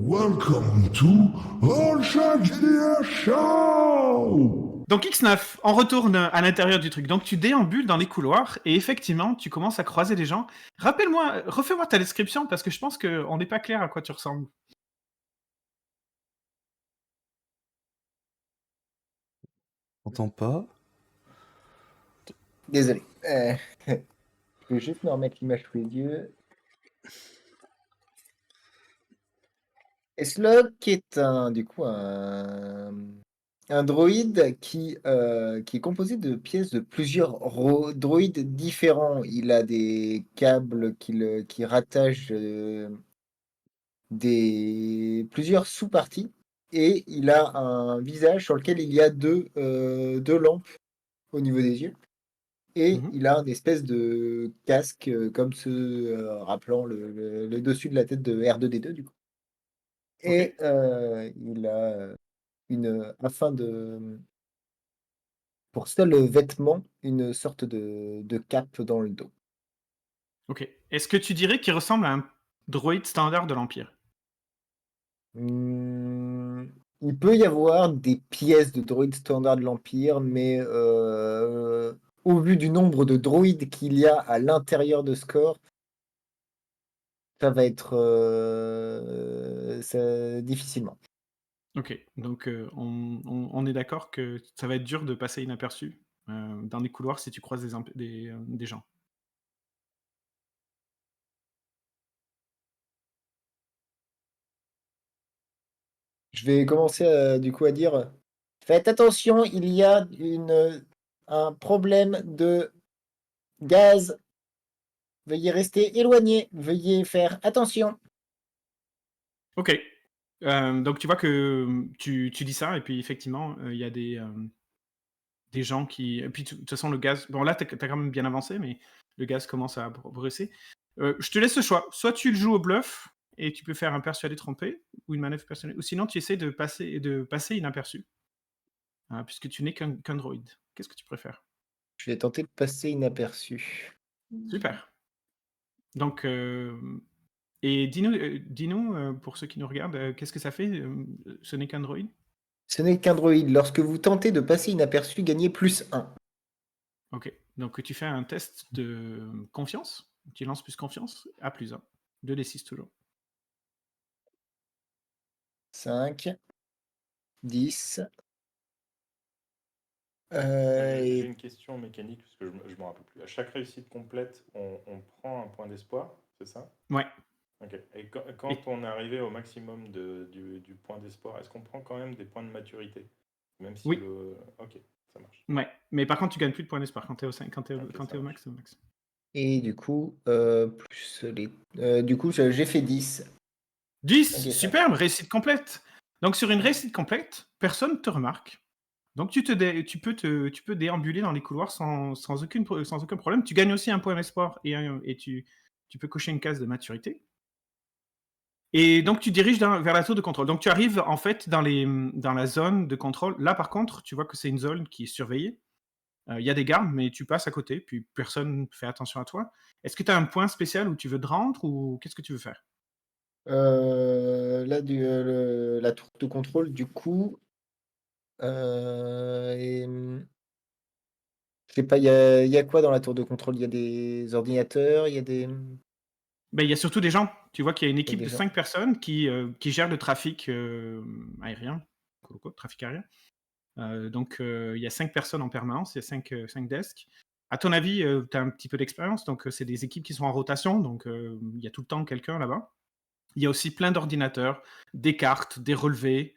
Welcome to All Shark GDR Show! Donc X9, on retourne à l'intérieur du truc. Donc tu déambules dans les couloirs et effectivement, tu commences à croiser des gens. Rappelle-moi, refais-moi ta description parce que je pense qu'on n'est pas clair à quoi tu ressembles. Entends pas. Désolé. Je vais juste me remettre l'image sous les yeux. Slok est un droïde qui est composé de pièces de plusieurs droïdes différents. Il a des câbles qui rattachent plusieurs sous-parties et il a un visage sur lequel il y a deux lampes au niveau des yeux. Et il a une espèce de casque comme rappelant le dessus de la tête de R2D2 du coup. Et il a pour seul vêtement, une sorte de cape dans le dos. Ok. Est-ce que tu dirais qu'il ressemble à un droïde standard de l'Empire? Il peut y avoir des pièces de droïdes standard de l'Empire, mais au vu du nombre de droïdes qu'il y a à l'intérieur de Score, ça va être difficilement. Ok. Donc on est d'accord que ça va être dur de passer inaperçu dans les couloirs si tu croises des gens. Je vais commencer à dire faites attention, il y a un problème de gaz. Veuillez rester éloigné. Veuillez faire attention. Ok. Donc tu vois que tu dis ça et puis effectivement il y a des gens qui... Et puis de toute façon le gaz... Bon là t'as quand même bien avancé mais le gaz commence à progresser. Je te laisse le choix. Soit tu le joues au bluff et tu peux faire un persuadé trompé ou une manœuvre personnelle, ou sinon tu essaies de passer inaperçu puisque tu n'es qu'un droïde. Qu'est-ce que tu préfères? Je vais tenter de passer inaperçu. Super. Donc et dis-nous pour ceux qui nous regardent, qu'est-ce que ça fait? Ce n'est qu'un droïde? Ce n'est qu'un droïde. Lorsque vous tentez de passer inaperçu, gagnez +1. Ok. Donc tu fais un test de confiance. Tu lances plus confiance à +1. 2d6 toujours. 5, 10. J'ai une question mécanique, parce que je me rappelle plus. À chaque réussite complète, on prend un point d'espoir, c'est ça? Ouais. Ok. Et quand on est arrivé au maximum du point d'espoir, est-ce qu'on prend quand même des points de maturité? Même si Oui. Ok, ça marche. Ouais. Mais par contre, tu gagnes plus de points d'espoir quand t'es au 5, quand t'es au marche. max, c'est au max. Et du coup, j'ai fait 10. 10, Ok, superbe, réussite complète. Donc sur une réussite complète, personne ne te remarque. Donc tu peux déambuler dans les couloirs sans aucun problème. Tu gagnes aussi un point d'espoir et tu peux cocher une case de maturité. Et donc tu diriges vers la tour de contrôle. Donc tu arrives en fait dans la zone de contrôle. Là par contre, tu vois que c'est une zone qui est surveillée. Il y a des gardes, mais tu passes à côté, puis personne ne fait attention à toi. Est-ce que tu as un point spécial où tu veux te rendre ou qu'est-ce que tu veux faire? Là, la tour de contrôle, du coup, je sais pas, il y a quoi dans la tour de contrôle? Il y a des ordinateurs, il y a des... Ben, il y a surtout des gens. Tu vois qu'il y a une équipe des de gens. 5 personnes qui gèrent le trafic aérien. Trafic aérien. Donc, il y a 5 personnes en permanence, il y a 5 desks. À ton avis, tu as un petit peu d'expérience, donc c'est des équipes qui sont en rotation, donc il y a tout le temps quelqu'un là-bas. Il y a aussi plein d'ordinateurs, des cartes, des relevés,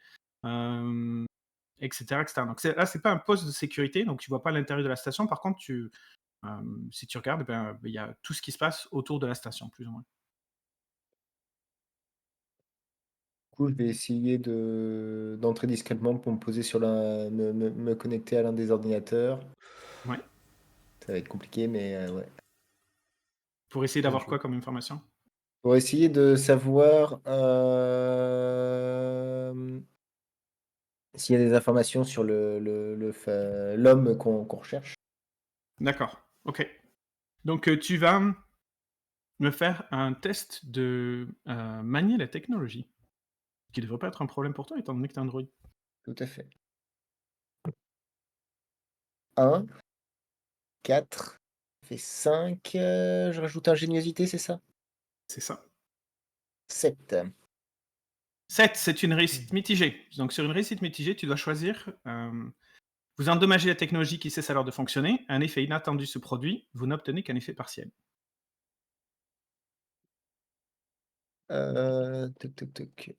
etc., etc. Donc là, c'est pas un poste de sécurité, donc tu vois pas l'intérieur de la station. Par contre, si tu regardes, il y a tout ce qui se passe autour de la station, plus ou moins. Du coup, je vais essayer d'entrer discrètement pour me poser me connecter à l'un des ordinateurs. Ouais. Ça va être compliqué, mais ouais. Pour essayer d'avoir quoi comme information? Pour essayer de savoir s'il y a des informations sur l'homme qu'on recherche. D'accord, ok. Donc tu vas me faire un test de manier la technologie. qui devrait pas être un problème pour toi, étant donné que tu as Android. Tout à fait. 1, 4, ça fait 5. Je rajoute ingéniosité, c'est ça? C'est ça. 7. 7, c'est une réussite mitigée. Donc, sur une réussite mitigée, tu dois choisir. Vous endommagez la technologie qui cesse alors de fonctionner. Un effet inattendu se produit. Vous n'obtenez qu'un effet partiel. Toc, toc, toc.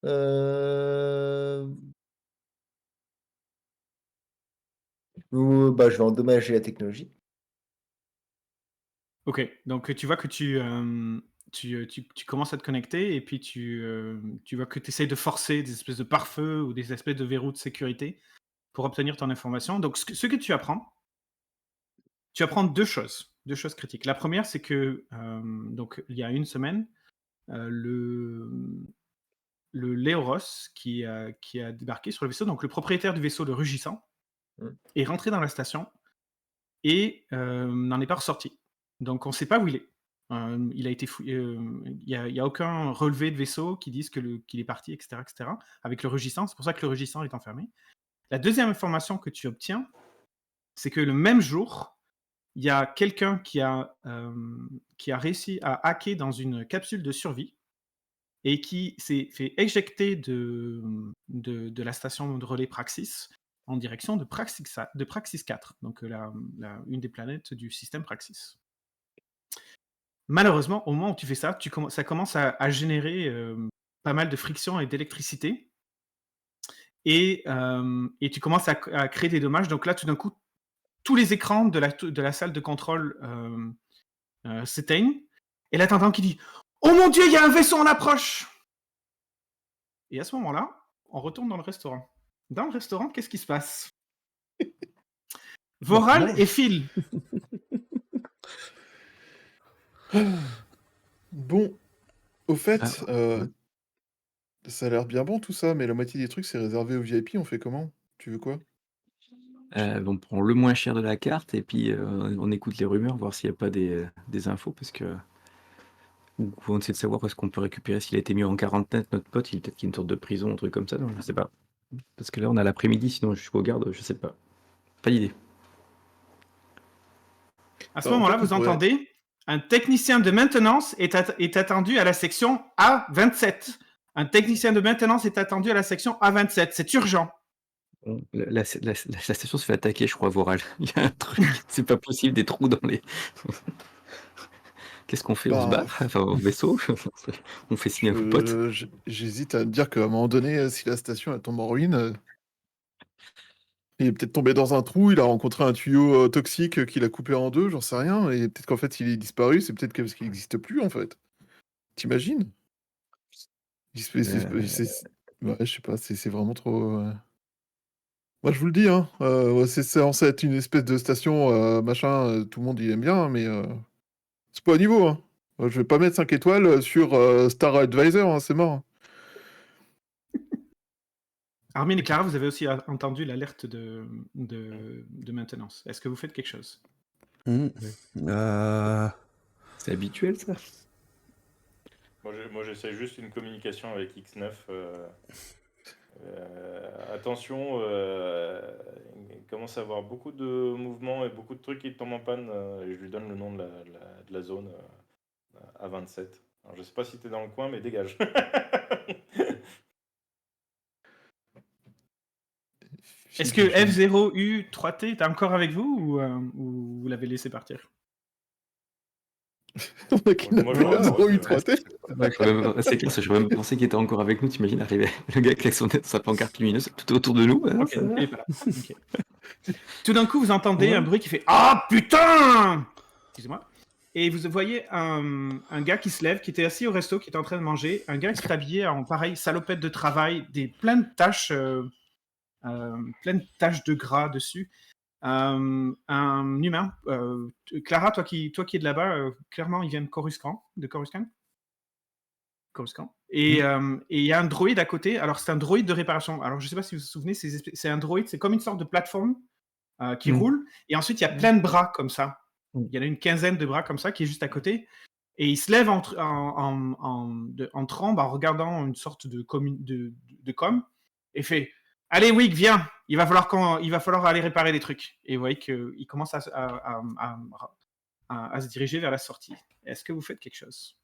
Je vais endommager la technologie. Ok, donc tu vois que tu commences à te connecter et puis tu vois que tu essayes de forcer des espèces de pare-feux ou des espèces de verrous de sécurité pour obtenir ton information. Donc, ce que tu apprends deux choses critiques. La première, c'est que donc il y a une semaine, le Léoros qui a débarqué sur le vaisseau, donc le propriétaire du vaisseau, le Rugissant, est rentré dans la station et n'en est pas ressorti. Donc on ne sait pas où il est. Il a été fouillé. Il n'y a aucun relevé de vaisseau qui dise qu'il est parti, etc., etc. Avec le Rugissant. C'est pour ça que le Rugissant est enfermé. La deuxième information que tu obtiens, c'est que le même jour, il y a quelqu'un qui a réussi à hacker dans une capsule de survie et qui s'est fait éjecter de la station de relais Praxis en direction de Praxis 4, donc une des planètes du système Praxis. Malheureusement, au moment où tu fais ça, ça commence à générer pas mal de friction et d'électricité. Et tu commences à créer des dommages. Donc là, tout d'un coup, tous les écrans de la salle de contrôle s'éteignent. Et là, t'entends qui dit « Oh mon Dieu, il y a un vaisseau en approche !» Et à ce moment-là, on retourne dans le restaurant. Dans le restaurant, qu'est-ce qui se passe? Voral et Phil. Bon, au fait, ça a l'air bien bon tout ça, mais la moitié des trucs c'est réservé aux VIP, on fait comment? Tu veux quoi? On prend le moins cher de la carte et puis on écoute les rumeurs, voir s'il n'y a pas des infos, parce que on essaie de savoir où est-ce qu'on peut récupérer s'il a été mis en quarantaine, notre pote, peut-être qu'il y a une sorte de prison, un truc comme ça, non, je sais pas. Parce que là on a l'après-midi, sinon jusqu'au garde, je sais pas. Pas d'idée. À ce moment-là, vous entendez un technicien de maintenance est attendu à la section A27. Un technicien de maintenance est attendu à la section A27. C'est urgent. Bon, la station se fait attaquer, je crois, Voral. Il y a un truc, c'est pas possible, des trous dans les... Qu'est-ce qu'on fait? On se bat? Enfin, au vaisseau? On fait signer à vos potes? J'hésite à me dire qu'à un moment donné, si la station elle tombe en ruine, il est peut-être tombé dans un trou, il a rencontré un tuyau toxique qui l'a coupé en deux, j'en sais rien, et peut-être qu'en fait il est disparu, c'est peut-être parce qu'il n'existe plus en fait. T'imagines? Ouais, je sais pas, c'est vraiment trop... Moi je vous le dis, hein, c'est censé être une espèce de station machin, tout le monde y aime bien, hein, mais c'est pas au niveau, hein. Je vais pas mettre 5 étoiles sur Star Advisor, hein, c'est mort. Armin et Clara, vous avez aussi entendu l'alerte de maintenance. Est-ce que vous faites quelque chose? C'est habituel, ça? Moi, j'essaie juste une communication avec X9. Attention, il commence à avoir beaucoup de mouvements et beaucoup de trucs qui tombent en panne. Et je lui donne le nom de la zone A27. Alors, je sais pas si tu es dans le coin, mais dégage. Est-ce que F0U3T est encore avec vous ou vous l'avez laissé partir? On a kidnappé F0U3T. C'est clair, je même pensé qu'il était encore avec nous. T'imagines arriver le gars avec sa pancarte lumineuse tout autour de nous. Hein, okay, il est pas là. Okay. Tout d'un coup, vous entendez un bruit qui fait « Ah putain !» Excusez-moi. Et vous voyez un gars qui se lève, qui était assis au resto, qui était en train de manger. Un gars qui s'est habillé en pareil salopette de travail, plein de taches de gras dessus. Un humain. Clara, toi qui es de là-bas, clairement, il vient de Coruscant. Et il y a un droïde à côté. Alors, c'est un droïde de réparation. Alors, je ne sais pas si vous vous souvenez, c'est un droïde, c'est comme une sorte de plateforme qui roule. Et ensuite, il y a plein de bras comme ça. Il y en a une quinzaine de bras comme ça qui est juste à côté. Et il se lève en tremble en regardant une sorte de com et fait « Allez, Wick, viens, il va falloir aller réparer des trucs. » Et vous voyez qu'il commence à se diriger vers la sortie. Est-ce que vous faites quelque chose?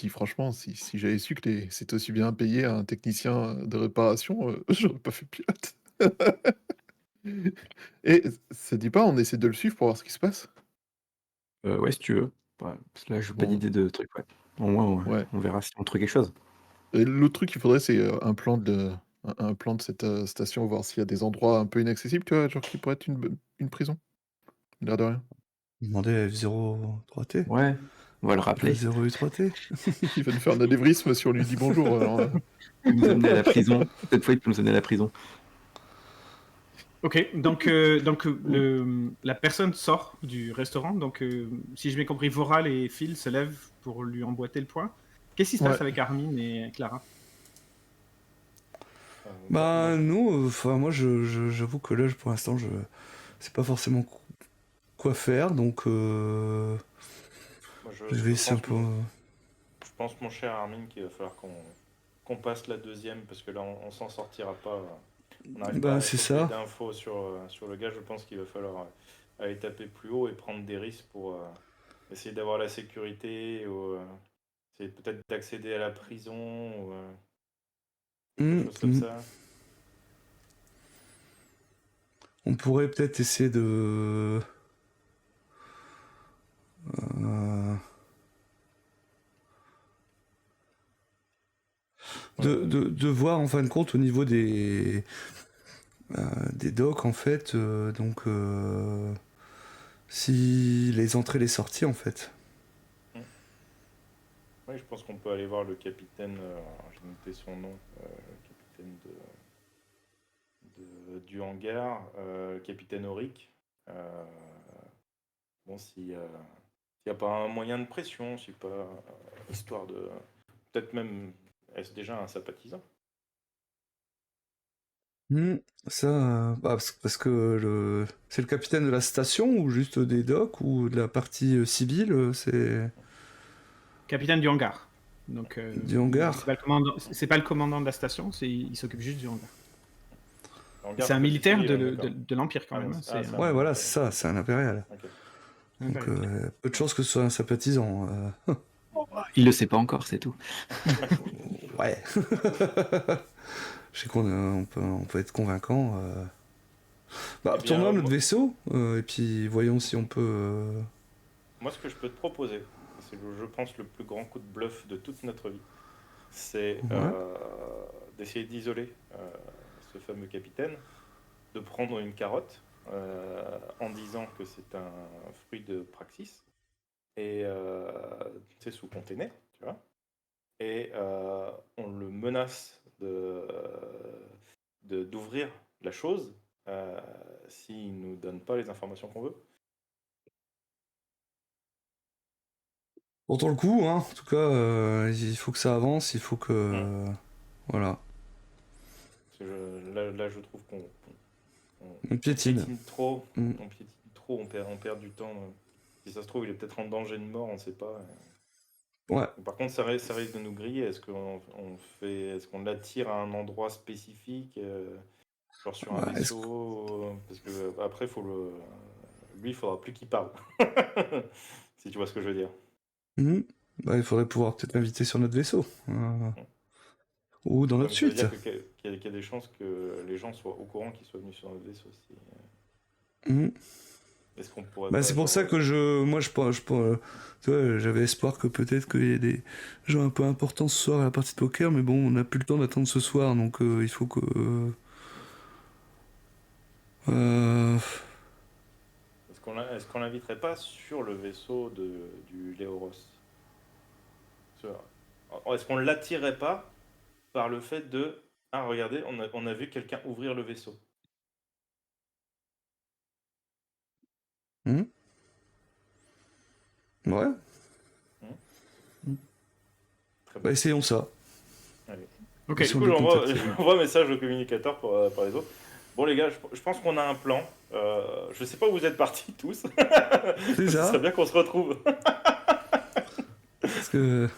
Franchement, si j'avais su que c'était aussi bien payé un technicien de réparation, j'aurais pas fait pilote. Et ça dit pas, on essaie de le suivre pour voir ce qui se passe? Ouais, si tu veux. Ouais, parce que là, j'ai pas Bon, d'idée de truc, ouais. Au moins, ouais. on verra si on trouve quelque chose. Et l'autre truc qu'il faudrait, c'est un plan de cette station, voir s'il y a des endroits un peu inaccessibles, tu vois, genre qui pourrait être une prison. L'air de rien. Demandez à F03T. Ouais, on va le rappeler. F0U3T. Il va nous faire un anévrisme si on lui dit bonjour. Alors, Il peut nous amener à la prison. Cette fois, il peut nous amener à la prison. Ok, donc la personne sort du restaurant. Donc, si j'ai bien compris, Voral et Phil se lèvent pour lui emboîter le poing. Qu'est-ce qui se passe Ouais. avec Armin et Clara? Bah non, enfin moi j'avoue que là pour l'instant je sais pas forcément quoi faire, donc Moi, je vais essayer un pense, peu. je pense, mon cher Armin, qu'il va falloir qu'on passe la deuxième, parce que là, on s'en sortira pas. On n'arrive pas Bah à c'est choper ça. d'infos sur le gars. Je pense qu'il va falloir aller taper plus haut et prendre des risques pour essayer d'avoir la sécurité, ou essayer peut-être d'accéder à la prison, ou quelque chose comme ça. On pourrait peut-être essayer de voir en fin de compte au niveau des docks en fait, donc si les entrées et les sorties en fait. Oui, je pense qu'on peut aller voir le capitaine, j'ai noté son nom, le capitaine du hangar, capitaine Auric. Bon, s'il n'y a pas un moyen de pression, si pas histoire de... Peut-être même, est-ce déjà un sympathisant? Ça, parce que c'est le capitaine de la station ou juste des docks ou de la partie civile, c'est Capitaine du hangar. Donc, du hangar. c'est pas le commandant de la station, il s'occupe juste du hangar. Hangar, C'est un pas militaire civil, d'accord. de l'Empire quand Ah, même. bon, hein, c'est c'est un Ouais, voilà, militaire. c'est ça, c'est un impérial. Ok. Donc, peu de chances que ce soit un sympathisant. Il le sait pas encore, c'est tout. Ouais. Je sais qu'on peut être convaincant. Bah, Eh bien, tournons notre moi- vaisseau et puis voyons si on peut. Moi, ce que je peux te proposer, c'est, je pense, le plus grand coup de bluff de toute notre vie, c'est Ouais. d'essayer d'isoler ce fameux capitaine, de prendre une carotte en disant que c'est un fruit de Praxis, et c'est sous container, tu vois, et on le menace d'ouvrir la chose s'il nous donne pas les informations qu'on veut. Pourtant le coup, hein. En tout cas, il faut que ça avance, il faut que. Voilà. Parce que là, je trouve qu'on On piétine. trop, Mm. on piétine trop, on perd du temps. Si ça se trouve, il est peut-être en danger de mort, on ne sait pas. Ouais. Par contre, ça risque de nous griller. Est-ce qu'on l'attire à un endroit spécifique, genre sur un Ouais, est-ce vaisseau, parce que après, lui, il faudra plus qu'il parle. Si tu vois ce que je veux dire. Bah, il faudrait pouvoir peut-être l'inviter sur notre vaisseau. Ou dans Ouais, notre mais ça veut suite. dire qu'il y a des chances que les gens soient au courant qu'ils soient venus sur notre vaisseau aussi. Est-ce qu'on pourrait Bah, pas, c'est pour genre, ça que tu vois, j'avais espoir que peut-être qu'il y ait des gens un peu importants ce soir à la partie de poker, mais bon, on n'a plus le temps d'attendre ce soir, donc il faut que. Est-ce qu'on l'inviterait pas sur le vaisseau du Léoros? Est-ce qu'on l'attirerait pas par le fait de... Ah, regardez, on a vu quelqu'un ouvrir le vaisseau. Ouais. Très Bah, bien. essayons ça. Allez. Ok. Du coup, j'envoie un message au communicateur par les autres. Bon, les gars, je pense qu'on a un plan. Je sais pas où vous êtes partis tous. C'est Ce ça. serait bien qu'on se retrouve. que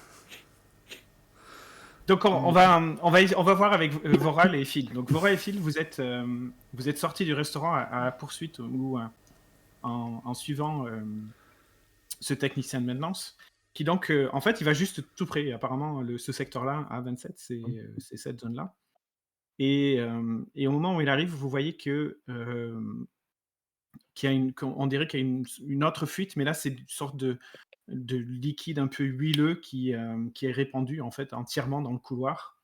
Donc on va voir avec Voral et Phil. Donc Voral et Phil, vous êtes sortis du restaurant à la poursuite ou en suivant ce technicien de maintenance qui donc en fait il va juste tout près. Apparemment ce secteur-là à 27 c'est cette zone-là. Et au moment où il arrive, vous voyez que on dirait qu'il y a une autre fuite, mais là c'est une sorte de liquide un peu huileux qui est répandu en fait entièrement dans le couloir.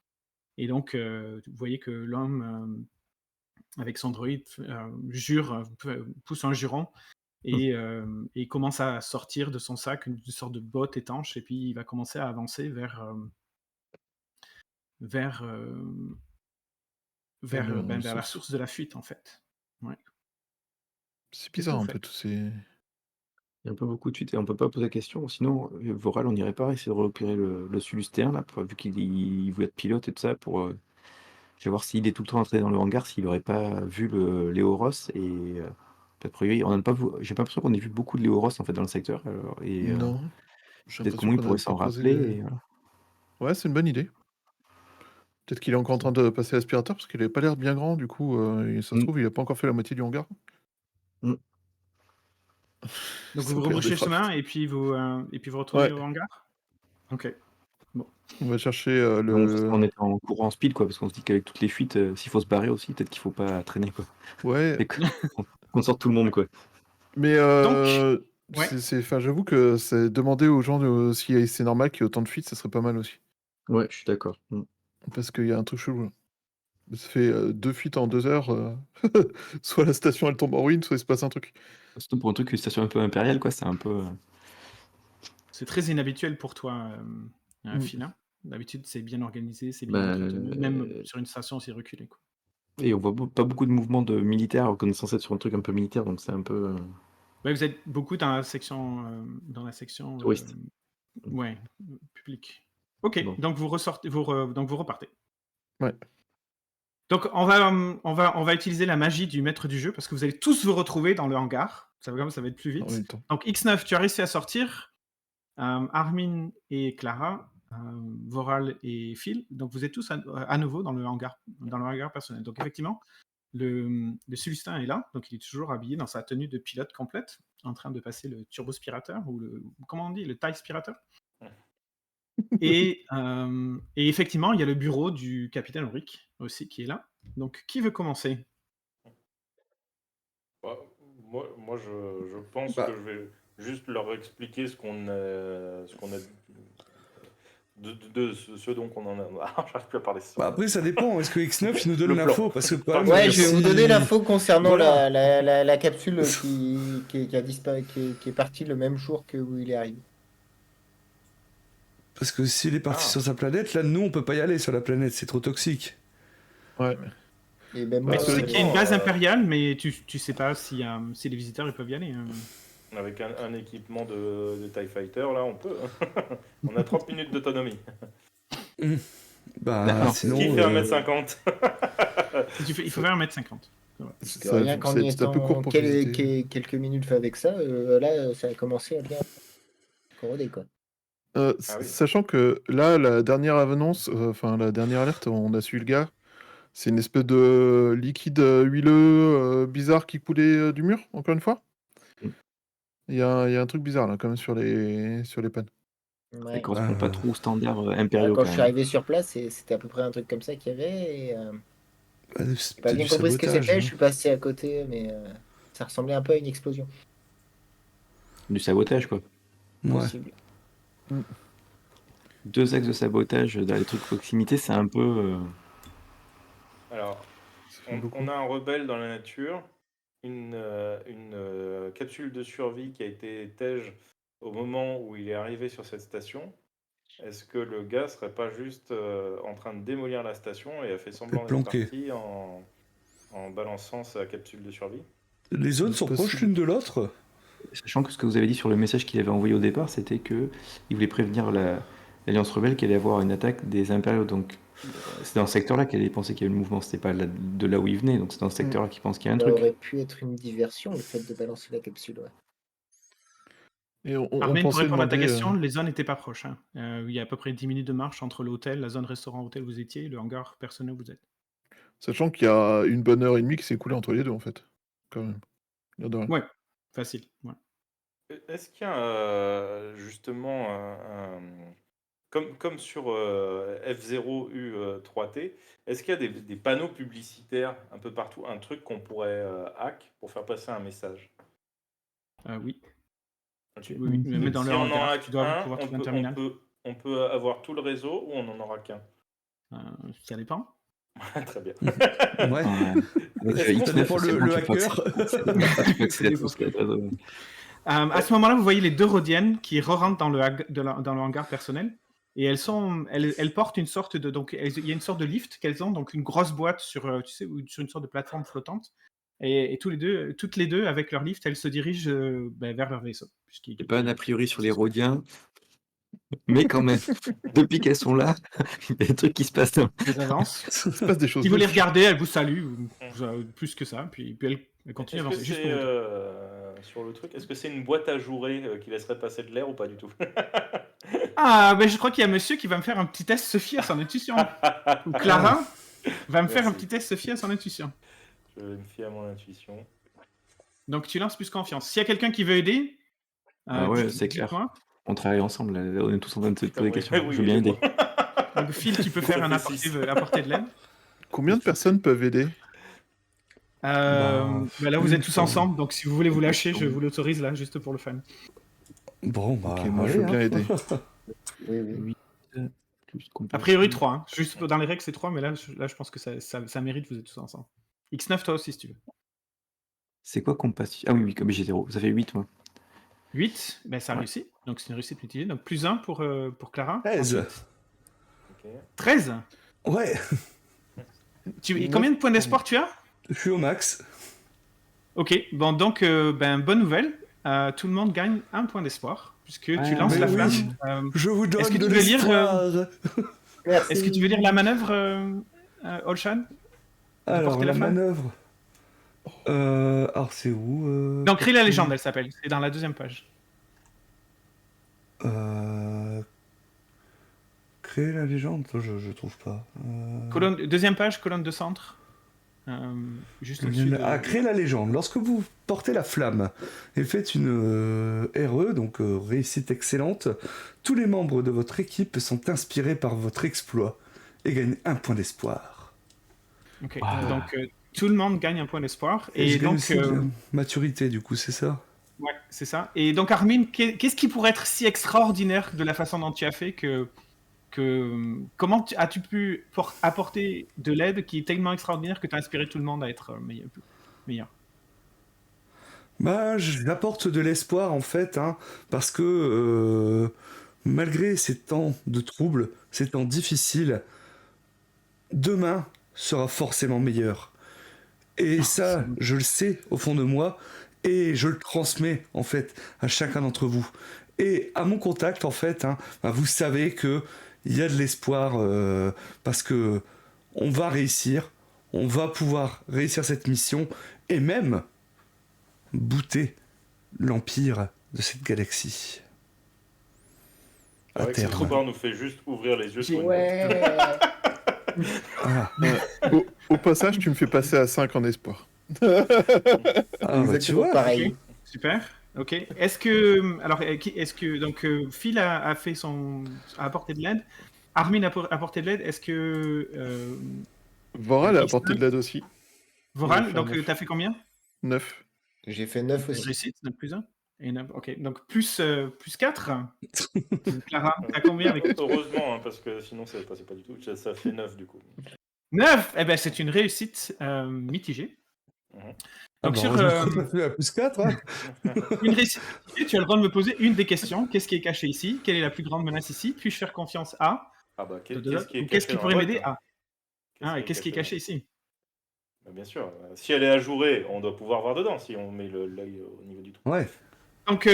Et donc, vous voyez que l'homme, avec son droïde, pousse un juron et il commence à sortir de son sac une sorte de botte étanche et puis il va commencer à avancer vers la source de la fuite, en fait. Ouais. C'est Qu'est-ce que bizarre vous un peu faites? tous ces. Il y a un peu beaucoup de fuites et on peut pas poser la question. Sinon, Voral, on n'irait pas essayer de repérer le Sulustéen, là, vu qu'il voulait être pilote et tout ça, je vais voir s'il est tout le temps entré dans le hangar, s'il aurait pas vu le Léo Ross et a priori, on n'a pas j'ai pas l'impression qu'on ait vu beaucoup de Léo Ross en fait dans le secteur. Non, j'ai Peut-être l'impression comment il qu'on pourrait n'avait pas s'en creusé rappeler. les. Ouais, c'est une bonne idée. Peut-être qu'il est encore en train de passer l'aspirateur parce qu'il avait pas l'air bien grand, du coup, et ça se trouve, il a pas encore fait la moitié du hangar. Mm. Donc Ça vous peut rebrouchez être le chemin rapide. et puis vous retournez Ouais, au hangar? Ok. on va chercher On était en courant en speed, quoi, parce qu'on se dit qu'avec toutes les fuites, s'il faut se barrer aussi, peut-être qu'il faut pas traîner, quoi. Ouais, Et qu'on sorte tout le monde, quoi. mais Donc, ouais. enfin, j'avoue que c'est demander aux gens si c'est normal qu'il y ait autant de fuites, ça serait pas mal aussi. Ouais, je suis d'accord. Parce qu'il y a un truc chelou là. Ça fait 2 fuites en 2 heures. Soit la station elle tombe en ruine, soit il se passe un truc. Surtout pour un truc, une station un peu impériale, quoi, c'est un peu. C'est très inhabituel pour toi, Mm. Philin. D'habitude, c'est bien organisé, c'est bien entretenu, même sur une station aussi reculée, quoi. Et on voit pas beaucoup de mouvements de militaires, qu'on est censé être sur un truc un peu militaire, donc c'est un peu. Ouais, vous êtes beaucoup dans la section, Touriste. ouais, publique. Ok, Bon. donc vous repartez. Ouais. Donc on va utiliser la magie du maître du jeu parce que vous allez tous vous retrouver dans le hangar. Ça va être plus En vite. même temps. Donc X9, tu as réussi à sortir. Armin et Clara, Voral et Phil. Donc vous êtes tous à nouveau dans le hangar personnel. Donc effectivement, le Sulustin est là. Donc il est toujours habillé dans sa tenue de pilote complète, en train de passer le turbospirateur ou comment on dit, le tie spirateur. Et effectivement, il y a le bureau du capitaine Ulrich aussi qui est là. Donc, qui veut commencer? Bah, moi je pense Bah. que je vais juste leur expliquer ce qu'on a de ce dont on en a. Ah, j'arrive plus à parler ça. Bah après, ça dépend. Est-ce que X9 il nous donne Le plan. l'info? Parce que le problème, Ouais, c'est je vais que vous si- donner l'info concernant Voilà. la capsule qui a disparu, qui est partie le même jour que où il est arrivé. Parce que s'il est parti Ah. sur sa planète, là, nous, on peut pas y aller sur la planète, c'est trop toxique. Ouais. Et ben Mais moi, tu sais qu'il y a une base euh, impériale, mais tu sais pas si les visiteurs ils peuvent y aller. Avec un équipement de TIE Fighter, là, on peut. On a 30 minutes d'autonomie. Bah, Non, sinon. Qui fait 1m50 Il faut faire 1m50. parce que rien qu'en y c'est un peu court étant pour visiter. quelques minutes avec ça, là, ça a commencé à bien corroder, quoi. oui. Sachant que là, la dernière annonce, enfin la dernière alerte, on a suivi le gars. C'est une espèce de liquide huileux bizarre qui coulait du mur, encore une fois. Mm. Il y a un truc bizarre là, quand même, sur les pannes. Ça Ouais. correspond pas trop aux standards Bah, impériaux, quand quand je suis même. arrivé sur place, c'était à peu près un truc comme ça qu'il y avait. Et, Bah, j'ai c'est pas peut-être bien du compris ce que sabotage, c'était, hein. je suis passé à côté, mais ça ressemblait un peu à une explosion. Du sabotage, quoi. Ouais. Possible. 2 axes de sabotage dans les trucs proximité, c'est un peu. Alors, Ça fait beaucoup. on a un rebelle dans la nature, une capsule de survie qui a été tège au moment où il est arrivé sur cette station. Est-ce que le gars serait pas juste en train de démolir la station et a fait semblant d'être planqué. parti en balançant sa capsule de survie? Les zones C'est sont proches possible. l'une de l'autre. Sachant que ce que vous avez dit sur le message qu'il avait envoyé au départ, c'était que il voulait prévenir l'Alliance rebelle qu'il allait avoir une attaque des impériaux. Donc c'est dans ce secteur-là qu'elle pensait qu'il y avait le mouvement. C'était pas de là où il venait. Donc c'est dans ce secteur-là qu'il pense qu'il y a un Ça truc. aurait pu être une diversion, le fait de balancer la capsule, ouais. Et on Armin, pour pensait répondre à ta demander. question, les zones n'étaient pas proches. Hein. Il y a à peu près 10 minutes de marche entre l'hôtel, la zone restaurant-hôtel où vous étiez, et le hangar personnel où vous êtes. Sachant qu'il y a une bonne heure et demie qui s'est écoulée entre les deux, en fait. Quand même. L'air de rien. Ouais, facile. Ouais. Est-ce qu'il y a justement comme sur F0U3T, est-ce qu'il y a des panneaux publicitaires un peu partout, un truc qu'on pourrait hack pour faire passer un message? Oui. Ok. Oui, oui. Mais dans Si le on en hangar, hack tu dois un, pouvoir trouver un terminal. on peut avoir tout le réseau ou on n'en aura qu'un? Ça dépend. Très bien. Ouais. Avec Est-ce qu'on Ça X9, dépend c'est le bon, tu peux hacker. accéder- tu peux accéder à tout ce qu'il y a de réseau. À ce moment-là, vous voyez les deux Rhodiennes qui re-rentrent dans dans le hangar personnel. Et elles portent une sorte de. Donc, il y a une sorte de lift qu'elles ont, donc une grosse boîte sur, tu sais, sur une sorte de plateforme flottante. Et toutes les deux, avec leur lift, elles se dirigent vers leur vaisseau. Il n'y a pas un a priori sur les Rhodiens, mais quand même, depuis qu'elles sont là, il y a des trucs qui se passent. Elles avancent. Il se passe des choses. Si vous les louches. regardez, elles vous saluent, plus que ça. Puis elles continuent à Est-ce que avancer. Juste pour c'est vous. sur le truc, est-ce que c'est une boîte à jouer qui laisserait passer de l'air ou pas du tout? Je crois qu'il y a monsieur qui va me faire un petit test Sophie à son intuition. Ou Clara va me faire un Merci. petit test Sophie à son intuition. Je me fie à mon intuition. Donc tu lances plus confiance. S'il y a quelqu'un qui veut aider, Ouais, c'est clair. dites-moi. On travaille ensemble, là, on est tous en train de se poser des questions. Oui, Je veux bien aider. Donc Phil, tu peux Ça faire fait six. apporter de l'aide. Combien de personnes peuvent aider? Là, vous êtes tous Une ensemble, donc si vous voulez vous lâcher, je vous l'autorise là, juste pour le fun. Bon, bah. Ok, moi, je veux allez, bien hein. aider. Oui. A priori 3, hein. Juste dans les règles c'est 3, mais là je pense que ça mérite, vous êtes tous ensemble. X9 toi aussi si tu veux. C'est quoi compassion? Ah oui, comme j'ai 0. Ça fait 8, moi. 8, ça Ouais. réussit, donc c'est une réussite mitigée. Donc plus 1 pour Clara. 13. Ensuite, Ok. 13. Ouais, Et combien de points d'espoir tu as? je suis au max. Ok, bon donc bonne nouvelle, tout le monde gagne un point d'espoir, puisque tu Ah, lances mais la oui. flamme. Je vous donne Est-ce que de tu veux lire, l'espoir. Merci. Est-ce que tu veux lire la manœuvre, Olshan? Alors, porter la la flamme manœuvre. Alors, c'est où Non, Crée la légende, elle s'appelle, c'est dans la deuxième page. Créer la légende, je trouve pas. Deuxième page, colonne de centre. Juste au-dessus. Créer la légende. Lorsque vous portez la flamme et faites une RE, donc réussite excellente, tous les membres de votre équipe sont inspirés par votre exploit et gagnent un point d'espoir. Ok, Ah. donc tout le monde gagne un point d'espoir. Et, Et je gagne donc, aussi de la maturité, du coup, c'est ça? ouais, c'est ça. Et donc, Armin, qu'est-ce qui pourrait être si extraordinaire de la façon dont tu as fait comment as-tu pu apporter de l'aide qui est tellement extraordinaire que tu as inspiré tout le monde à être meilleur? Bah, j'apporte de l'espoir en fait, hein, parce que malgré ces temps de troubles, ces temps difficiles, demain sera forcément meilleur. Et ça, je le sais au fond de moi, et je le transmets en fait à chacun d'entre vous. Et à mon contact, en fait, hein, vous savez que il y a de l'espoir parce que on va réussir, on va pouvoir réussir cette mission, et même bouter l'empire de cette galaxie. C'est vrai que terme. cette histoire nous fait juste ouvrir les yeux sur une Ouais. Ah, Au passage, tu me fais passer à 5 en espoir. bah, tu Exactement vois. pareil. Super. Ok. Donc Phil a apporté de l'aide. Armin a apporté de l'aide. Est-ce que Voral a apporté de l'aide aussi. Voral, Il va faire donc 9. tu as fait combien? 9. J'ai fait 9 aussi. Réussite, donc plus 1. Et 9. Ok. Donc plus 4. Clara, t'as combien avec Heureusement, hein, parce que sinon ça passait pas du tout. Ça fait 9 du coup. 9? Eh ben c'est une réussite mitigée. Ah Donc bah, sur heureusement qu'on a fait la plus 4, hein. une réussite mitigée, tu as le droit de me poser une des questions. Qu'est-ce qui est caché ici? Quelle est la plus grande menace ici? Puis-je faire confiance à? Ah bah, Ou qu'est-ce qu'est-ce qui dans pourrait la m'aider boîte, hein à? Qu'est-ce qui est caché ici? Bah, bien sûr. Si elle est ajourée, on doit pouvoir voir dedans si on met l'œil au niveau du trou. Ouais. Donc,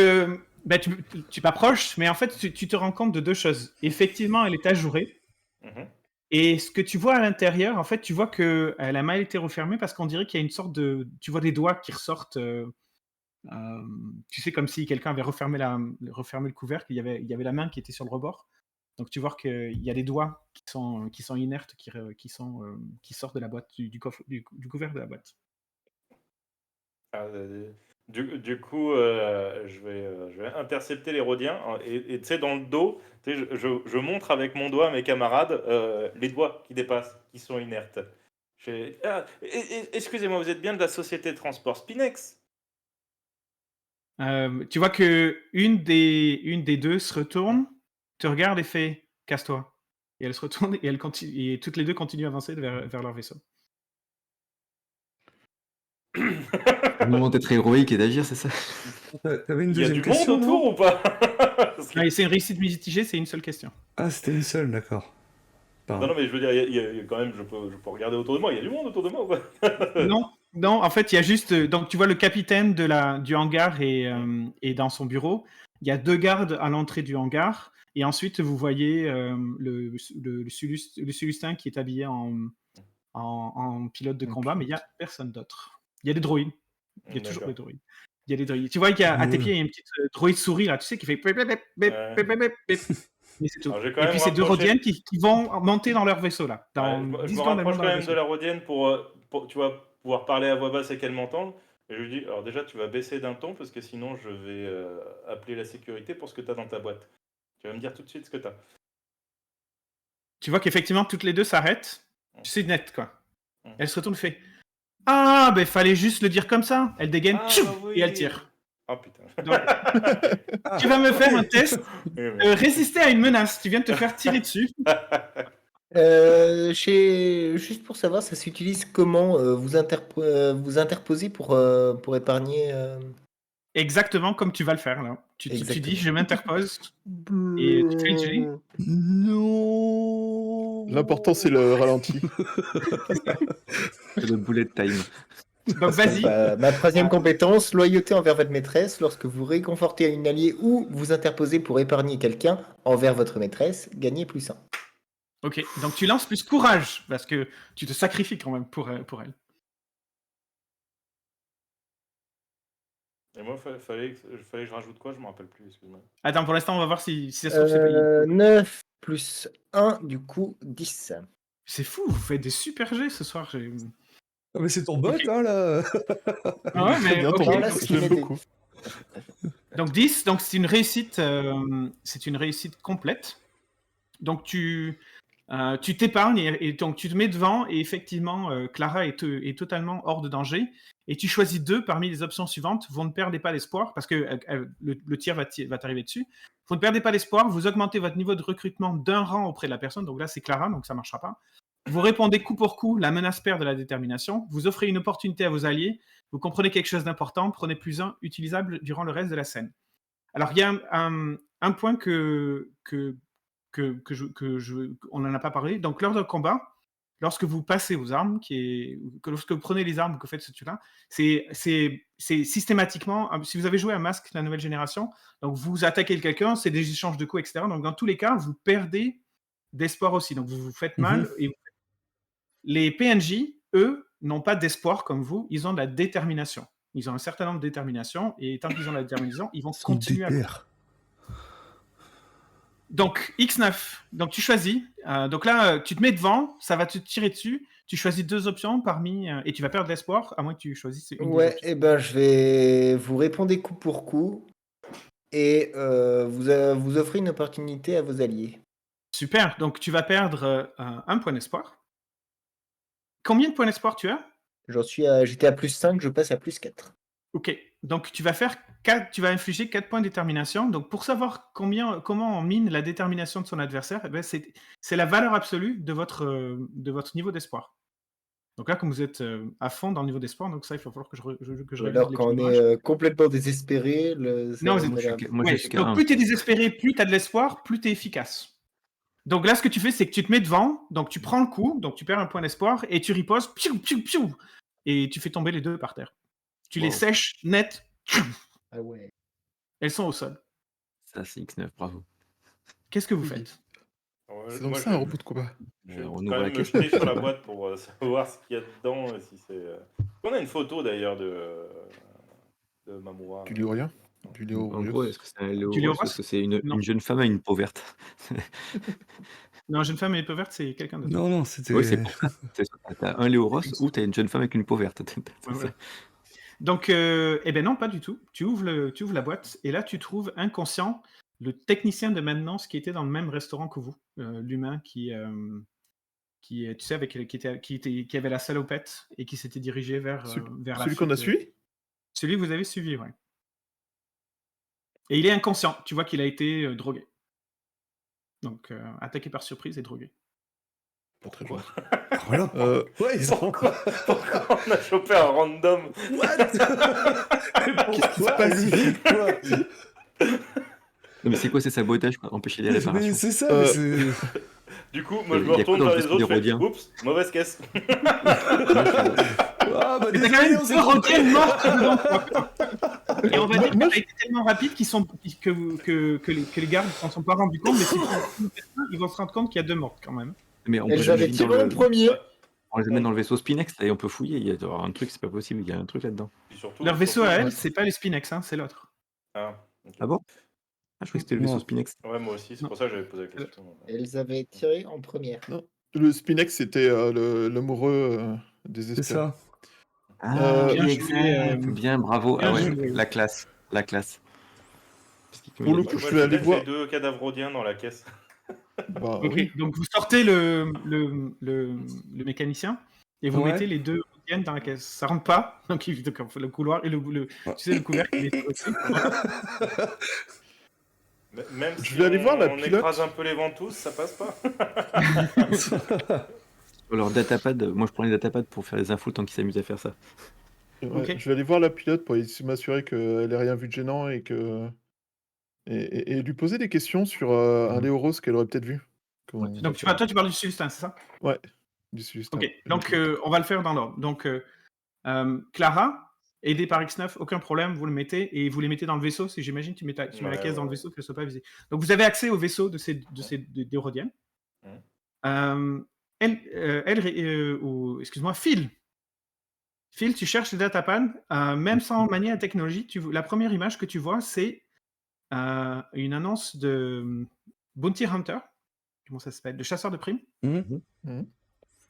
tu t'approches, mais en fait, tu te rends compte de deux choses. Effectivement, elle est ajourée. Mhm. Et ce que tu vois à l'intérieur, en fait, tu vois qu'elle a mal été refermée parce qu'on dirait qu'il y a une sorte de... Tu vois des doigts qui ressortent tu sais, comme si quelqu'un avait refermé le couvercle, il y avait la main qui était sur le rebord. Donc tu vois qu'il y a des doigts qui sont inertes, qui sortent de la boîte, du couvercle de la boîte. Ah, du coup, je vais intercepter les Rhodiens et tu sais, dans le dos, tu sais, je montre avec mon doigt à mes camarades les doigts qui dépassent, qui sont inertes. Excusez-moi, vous êtes bien de la société de transport Spinex? Tu vois que une des deux se retourne, te regarde et fait « casse-toi ». Et elle se retourne et et toutes les deux continuent à avancer vers leur vaisseau. Le moment d'être héroïque et d'agir, c'est ça? T'avais une Il y a deuxième du monde question, non? autour ou pas? Parce que- Ah, et c'est une réussite mitigée, c'est une seule question. Ah, c'était une seule, d'accord. Non, Pardon. non, mais je veux dire, il y a quand même, je peux regarder autour de moi, il y a du monde autour de moi ou pas? Non, en fait, il y a juste. Donc, tu vois le capitaine du hangar est dans son bureau. Il y a 2 gardes à l'entrée du hangar. Et ensuite, vous voyez le Sulustin qui est habillé en pilote de En combat, mais il n'y a pilote. personne d'autre. Il y a des droïdes. Il y a toujours D'accord. des droïdes. Il y a des droïdes. Tu vois qu'à tes pieds, il y a une petite droïde souris, là, tu sais, qui fait bip, bip, bip, bip, Ouais. bip, bip, bip, bip. Mais c'est tout. Alors, j'ai quand Et même puis, c'est 2 rapproché- Rhodiennes qui vont monter dans leur vaisseau, là. Dans Ouais, je 10 me secondes, elles rapproche montent quand dans leur même de vaisseau. la Rhodienne pour, tu vois, pouvoir parler à voix basse et qu'elle m'entende. Et je lui dis, alors déjà, tu vas baisser d'un ton parce que sinon, je vais appeler la sécurité pour ce que tu as dans ta boîte. Tu vas me dire tout de suite ce que tu as. Tu vois qu'effectivement, toutes les deux s'arrêtent. Tu sais, net, quoi. Mm. Elle se retourne et fait « Ah, ben fallait juste le dire comme ça ». Elle dégaine, Ah, tchou, bah oui. et elle tire. Oh putain. Donc, tu vas me faire un test Oui, mais- résister à une menace. Tu viens de te faire tirer dessus. Juste pour savoir, ça s'utilise comment vous interposez pour épargner Exactement comme tu vas le faire, là. Tu dis Exactement. « Je m'interpose » et tu fais le jet. Non. L'important, c'est le ralenti. C'est le bullet time. Donc, vas-y. Ma troisième compétence, loyauté envers votre maîtresse. Lorsque vous réconfortez une alliée ou vous interposez pour épargner quelqu'un envers votre maîtresse, gagnez +1. Ok, donc tu lances plus courage, parce que tu te sacrifies quand même pour elle. Et moi, fallait que je rajoute quoi? Je me rappelle plus, excuse-moi. Attends, pour l'instant, on va voir si ça se trouve, c'est pas... 9 plus 1, du coup 10. C'est fou, vous faites des super jets ce soir. Ah, mais c'est ton bot, Ok. hein, là. Ah ouais, Très mais bien, ok. ton Voilà bot, ce je qu'il l'aime m'était. beaucoup. Donc 10, donc c'est une réussite complète. Donc tu t'épargnes et donc tu te mets devant et effectivement Clara est totalement hors de danger et tu choisis 2 parmi les options suivantes. Vous ne perdez pas l'espoir parce que le tir va t'arriver dessus. Vous ne perdez pas l'espoir, vous augmentez votre niveau de recrutement d'un rang auprès de la personne. Donc là c'est Clara, donc ça marchera pas. Vous répondez coup pour coup, la menace perd de la détermination. Vous offrez une opportunité à vos alliés. Vous comprenez quelque chose d'important. Prenez +1 utilisable durant le reste de la scène. Alors, il y a un point on n'en a pas parlé. Donc, lors d'un combat, lorsque vous passez aux armes, lorsque vous prenez les armes que vous faites ce truc-là, c'est systématiquement, si vous avez joué à Masque, la nouvelle génération, donc vous attaquez quelqu'un, c'est des échanges de coups, etc. Donc, dans tous les cas, vous perdez d'espoir aussi. Donc, vous vous faites mal. Et les PNJ, eux, n'ont pas d'espoir comme vous, ils ont de la détermination. Ils ont un certain nombre de déterminations, et tant qu'ils ont la détermination, ils vont continuer à... Donc, X9, donc tu choisis. Donc là, tu te mets devant, ça va te tirer dessus. Tu choisis 2 options parmi... et tu vas perdre l'espoir, à moins que tu choisisses une des Ouais, options. et ben je vais vous répondre coup pour coup et vous offrez une opportunité à vos alliés. Super, donc tu vas perdre 1 point d'espoir. Combien de points d'espoir tu as? J'étais à +5, je passe à +4. Ok, donc tu vas infliger 4 points de détermination. Donc pour savoir comment on mine la détermination de son adversaire, eh ben, c'est la valeur absolue de votre niveau d'espoir. Donc là, comme vous êtes à fond dans le niveau d'espoir, donc ça, il va falloir que je révise Alors quand on est complètement désespéré, Non, Moi, je suis qu'à donc 1. plus tu es désespéré, plus tu as de l'espoir, plus tu es efficace. Donc là, ce que tu fais, c'est que tu te mets devant, donc tu prends le coup, donc tu perds un point d'espoir, et tu riposes, piou, piou, piou, et tu fais tomber les 2 par terre. Tu les Wow. sèches net, Ah ouais. elles sont au sol. Ça, c'est X9, bravo. Qu'est-ce que vous faites? Ouais, C'est donc moi, ça un robot de combat. Je vais On quand ouvre la même me caisse. jeter sur la boîte pour savoir ce qu'il y a dedans. Si c'est... On a une photo d'ailleurs de Mamoura. Du Léorien. Du Léo En gros, est-ce que c'est un Léo Du Léo Ross ou Ross est-ce que c'est une Non. jeune femme à une peau verte? Non, jeune femme et peu verte, c'est quelqu'un d'autre. Non, non, Oui, c'est c'était. pour ça. C'est ça. T'as un Léo Ross ou t'as une jeune femme avec une peau verte. C'est Ouais, ça. voilà. Donc, eh ben non, pas du tout. Tu ouvres la boîte et là, tu trouves inconscient le technicien de maintenance qui était dans le même restaurant que vous, l'humain qui, tu sais, qui avait la salopette et qui s'était dirigé vers la Celui qu'on a fuite. suivi? Celui que vous avez suivi, ouais. Et il est inconscient. Tu vois qu'il a été drogué. Donc, attaqué par surprise et drogué. Pas très Quoi? gentil. Voilà. Ouais, ils ont. Pourquoi on a chopé un random? Qu'est-ce qui se Pourquoi passe? lui Quoi Non, mais c'est quoi ces sabotages, quoi? Empêcher les Mais réparations. c'est ça, mais c'est. Du coup, moi je Il me y a quoi retourne dans vers le les vaisseau des autres, je fais Rhodiens? oups, mauvaise caisse. Ah bah Mais t'as quand même désolé, on s'est deux trompé. Rhodiens morts dedans, quoi. Et on va dire que ça a été tellement rapide que les gardes ne s'en sont pas rendus compte, mais si ils vont se rendre compte qu'il y a 2 morts quand même. Mais on peut Elles les avaient mettre dans tiré en le... premier. on les amène dans le vaisseau Spinex, là, et on peut fouiller. Il y a doit y avoir un truc, c'est pas possible. Il y a un truc là-dedans. Puis surtout, Leur vaisseau à surtout- elle, c'est pas les Spinex, hein, c'est l'autre. Ah, ok. Ah bon? Ah, je croyais que c'était le Non. vaisseau Spinex. Ouais, moi aussi, c'est Non. pour ça que j'avais posé la question. Elles avaient tiré en première. Le Spinex, c'était l'amoureux C'est désespéré. ça. Ah, Bien oui, joué, exact. Bien, bravo. bien Ah ouais, joué. la classe. La classe. Parce qu'il- Pour le il y a- coup, Moi, je vais aller laisse voir. les 2 cadavres rhodiens dans la caisse. Bah Ok, oui. donc vous sortez le mécanicien et vous Ouais. mettez les 2 Rhodiens dans la caisse. Ça rentre pas, donc le couloir et tu sais, le couvercle il est aussi. Même Je si vais aller voir la on pilote. écrase un peu les ventouses, ça passe pas. Sur leur datapad, moi je prends les datapads pour faire les infos le temps qu'ils s'amusent à faire ça. Ouais, Ok. je vais aller voir la pilote pour m'assurer qu'elle ait rien vu de gênant et que et lui poser des questions sur un Léo Rose qu'elle aurait peut-être vu. Ouais. Donc toi tu parles du Célestin, c'est ça? Ouais, du Célestin. Ok, donc on va le faire dans l'ordre. Donc Clara, aidée par X9, aucun problème, vous le mettez et vous les mettez dans le vaisseau. Si j'imagine, tu mets la Ouais, caisse dans le ouais. vaisseau, qu'elle ne soit pas visée. Donc vous avez accès au vaisseau des Rhodiens. Excuse-moi, Phil. Phil, tu cherches le datapad, même sans manier la technologie. La première image que tu vois, c'est une annonce de Bounty Hunter. Comment ça s'appelle? De chasseur de primes.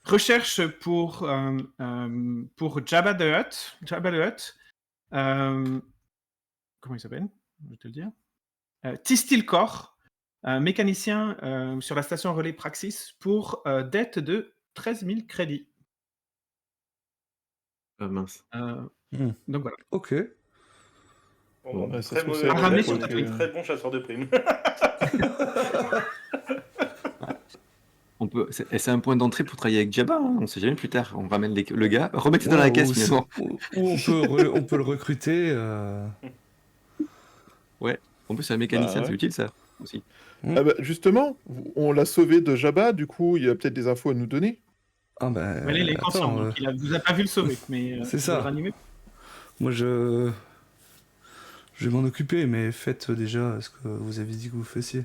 Recherche pour Jabba the Hutt. Jabba the Hutt. Comment il s'appelle? Je vais te le dire. Tistil Core, mécanicien sur la station relais Praxis pour dette de 13 000 crédits. Mince. Donc voilà. Ok. Bon, Ouais, ça très se trouve, mauvais, c'est à ramener très, sur ta très, grille. très bon chasseur de primes. C'est un point d'entrée pour travailler avec Jabba, hein. On sait jamais plus tard. On ramène le gars, remettez dans la caisse ou finalement. on peut le recruter. En plus, c'est un mécanicien, Bah ouais. c'est utile ça aussi. Ah bah, justement, on l'a sauvé de Jabba, du coup, il y a peut-être des infos à nous donner. Ah bah. Mais là, il est inconscient, attends, donc vous a pas vu le sauver. Mais c'est vous ça. le ranimez. moi je vais m'en occuper, mais faites déjà ce que vous avez dit que vous faisiez.